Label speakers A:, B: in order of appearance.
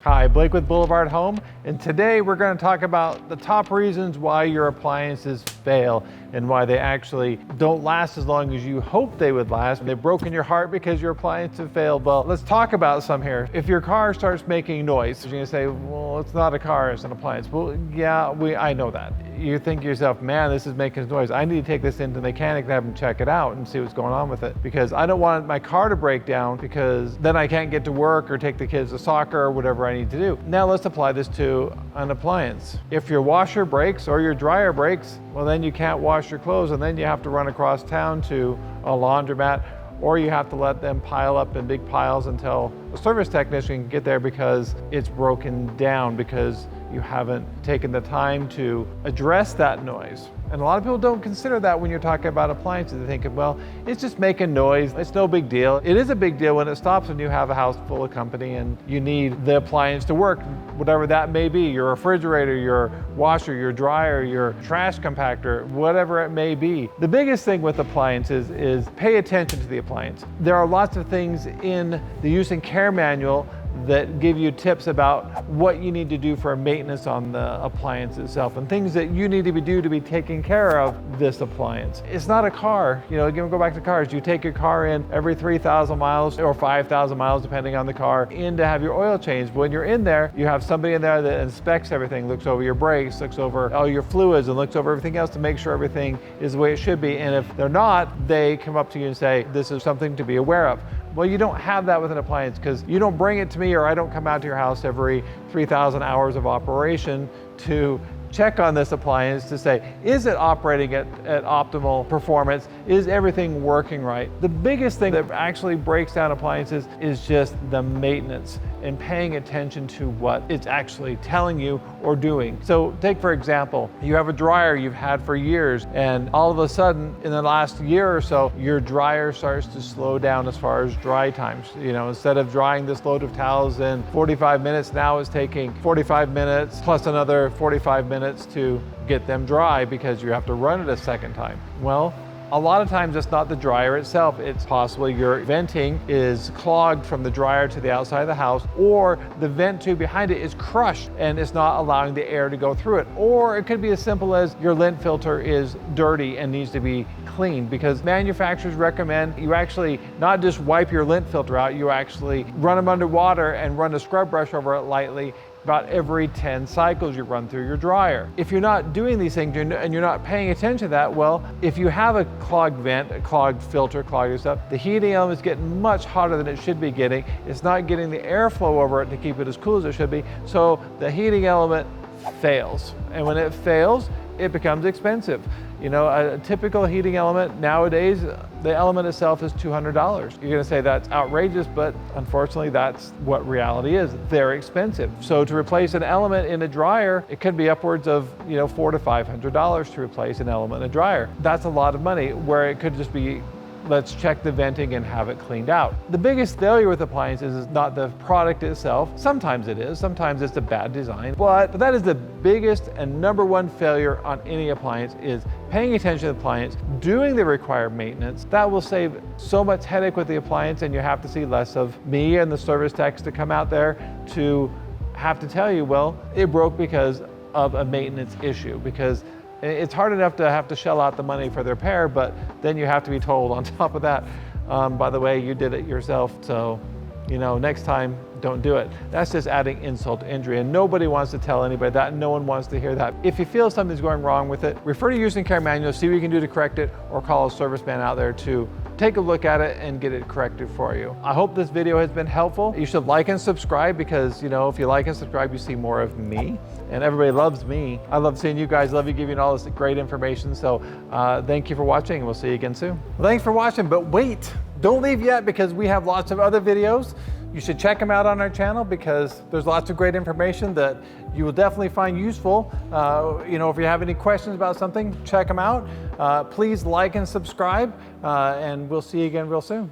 A: Hi, Blake with BlvdHome, and today we're going to talk about the top reasons why your appliances fail and why they actually don't last as long as you hope they would last. They've broken your heart because your appliances failed. Well, let's talk about some here. If your car starts making noise, you're going to say, well, it's not a car, it's an appliance. Well, yeah, I know that. You think to yourself, man, this is making noise. I need to take this into the mechanic and have him check it out and see what's going on with it, because I don't want my car to break down because then I can't get to work or take the kids to soccer or whatever I need to do. Now let's apply this to an appliance. If your washer breaks or your dryer breaks, well, then you can't wash your clothes, and then you have to run across town to a laundromat, or you have to let them pile up in big piles until a service technician can get there because it's broken down, because you haven't taken the time to address that noise. And a lot of people don't consider that when you're talking about appliances. They think, well, it's just making noise, it's no big deal. It is a big deal when it stops, when you have a house full of company and you need the appliance to work, whatever that may be, your refrigerator, your washer, your dryer, your trash compactor, whatever it may be. The biggest thing with appliances is pay attention to the appliance. There are lots of things in the use and care manual that give you tips about what you need to do for maintenance on the appliance itself and things that you need to do to be taking care of this appliance. It's not a car. You know, again, go back to cars. You take your car in every 3,000 miles or 5,000 miles, depending on the car, in to have your oil changed. When you're in there, you have somebody in there that inspects everything, looks over your brakes, looks over all your fluids, and looks over everything else to make sure everything is the way it should be. And if they're not, they come up to you and say, this is something to be aware of. Well, you don't have that with an appliance, because you don't bring it to me, or I don't come out to your house every 3,000 hours of operation to check on this appliance to say, is it operating at optimal performance? Is everything working right? The biggest thing that actually breaks down appliances is just the maintenance and paying attention to what it's actually telling you or doing. So take, for example, you have a dryer you've had for years, and all of a sudden in the last year or so, your dryer starts to slow down as far as dry times. You know, instead of drying this load of towels in 45 minutes, now it's taking 45 minutes plus another 45 minutes to get them dry because you have to run it a second time. Well, a lot of times it's not the dryer itself. It's possibly your venting is clogged from the dryer to the outside of the house, or the vent tube behind it is crushed and it's not allowing the air to go through it. Or it could be as simple as your lint filter is dirty and needs to be cleaned, because manufacturers recommend you actually not just wipe your lint filter out, you actually run them under water and run a scrub brush over it lightly about every 10 cycles you run through your dryer. If you're not doing these things and you're not paying attention to that, well, if you have a clogged vent, a clogged filter, clogged stuff, the heating element is getting much hotter than it should be getting. It's not getting the airflow over it to keep it as cool as it should be. So the heating element fails. And when it fails, it becomes expensive. You know, a typical heating element nowadays, the element itself is $200. You're gonna say that's outrageous, but unfortunately that's what reality is. They're expensive. So to replace an element in a dryer, it could be upwards of, you know, $400 to $500 to replace an element in a dryer. That's a lot of money, where it could just be, let's check the venting and have it cleaned out. The biggest failure with appliances is not the product itself. Sometimes it is, sometimes it's a bad design, but that is the biggest and #1 failure on any appliance, is paying attention to the appliance, doing the required maintenance. That will save so much headache with the appliance, and you have to see less of me and the service techs to come out there to have to tell you, well, it broke because of a maintenance issue, because it's hard enough to have to shell out the money for the repair, but then you have to be told on top of that, by the way, you did it yourself, so, you know, next time, don't do it. That's just adding insult to injury, and nobody wants to tell anybody that. No one wants to hear that. If you feel something's going wrong with it, refer to use and care manual, see what you can do to correct it, or call a service man out there to take a look at it and get it corrected for you. I hope this video has been helpful. You should like and subscribe, because, you know, if you like and subscribe, you see more of me, and everybody loves me. I love seeing you guys, love you giving all this great information. So thank you for watching, and we'll see you again soon. Well, thanks for watching, but wait, don't leave yet, because we have lots of other videos. You should check them out on our channel, because there's lots of great information that you will definitely find useful. You know, if you have any questions about something, check them out. Please like and subscribe, and we'll see you again real soon.